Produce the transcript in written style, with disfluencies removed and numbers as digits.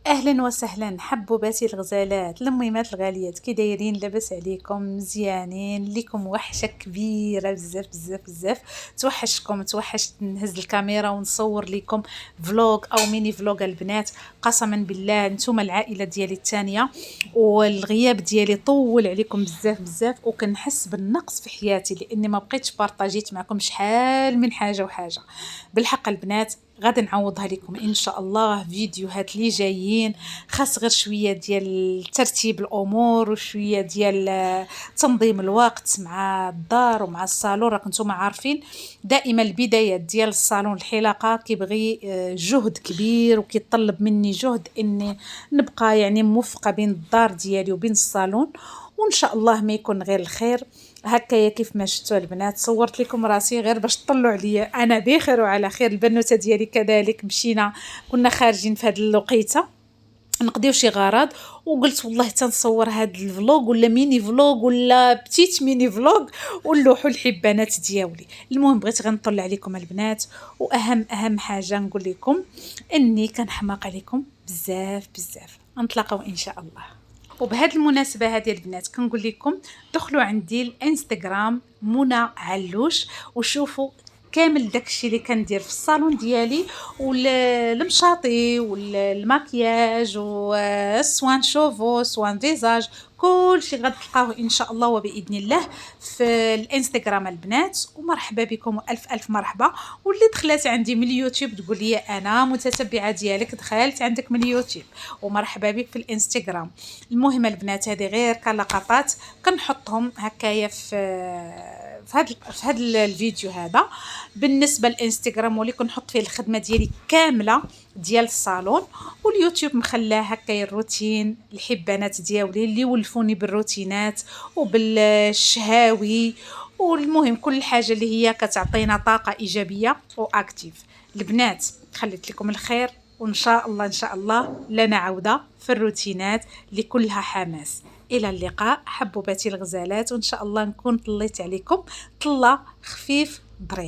اهلا وسهلا حبوباتي الغزالات الميمات الغاليات، كي دايرين؟ لاباس عليكم؟ مزيانين؟ ليكم وحشه كبيره بزاف بزاف بزاف. توحشت نهز الكاميرا ونصور لكم فلوق او ميني فلوق البنات. قسما بالله نتوما العائله ديالي الثانيه، والغياب ديالي طول عليكم بزاف بزاف، وكنحس بالنقص في حياتي لاني ما بقيتش بارطاجيت معكم شحال من حاجه وحاجه. بالحق البنات غادي نعوضها لكم ان شاء الله. فيديوهات اللي جايين خاص غير شويه ديال ترتيب الامور وشويه ديال تنظيم الوقت مع الدار ومع الصالون. راكم نتوما عارفين دائما البدايات ديال الصالون الحلاقه كيبغي جهد كبير، وكيطلب مني جهد اني نبقى يعني موفقه بين الدار ديالي وبين الصالون، وان شاء الله ما يكون غير الخير. هكايا كيف ما شفتوا البنات صورت لكم راسي غير باش تطلعوا عليا انا بخير وعلى خير. البنوته ديالي كذلك مشينا، كنا خارجين في هذه الوقيته نقضيو شي غرض، وقلت والله تنصور هاد الفلوق ولا ميني فلوق ولا بتيت ميني فلوق ونلوحوا الحبانات ديالي. المهم بغيت غنطلع عليكم البنات، واهم حاجه نقول لكم اني كنحماق عليكم بزاف بزاف. نتلاقاو ان شاء الله. وبهذه المناسبه هذه البنات كنقول لكم دخلوا عندي الانستغرام منى علوش وشوفوا كامل داكشي اللي كندير في الصالون ديالي، والمشاطي والماكياج والسوان شوفو سوان فيزاج، كل شيء غتلقاوه ان شاء الله وباذن الله في الانستغرام البنات. ومرحبا بكم والف الف مرحبا. واللي دخلت عندي من اليوتيوب تقول لي انا متتبعه ديالك دخلت عندك من اليوتيوب، ومرحبا بك في الانستغرام. المهم البنات هذه غير كلقطات كنحطهم هكايا في هذا الفيديو هذا بالنسبه للانستغرام، واللي كنحط فيه الخدمه ديالي كامله ديال الصالون. واليوتيوب مخلاه هكايا الروتين الحبانات ديالي اللي ولفوني بالروتينات وبالشهاوي، والمهم كل حاجه اللي هي كتعطينا طاقه ايجابيه واكتيف. البنات خليت لكم الخير، وان شاء الله ان شاء الله لنا عوده في الروتينات اللي كلها حماس. الى اللقاء حبوباتي الغزالات، وان شاء الله نكون طليت عليكم طله خفيف ظريف.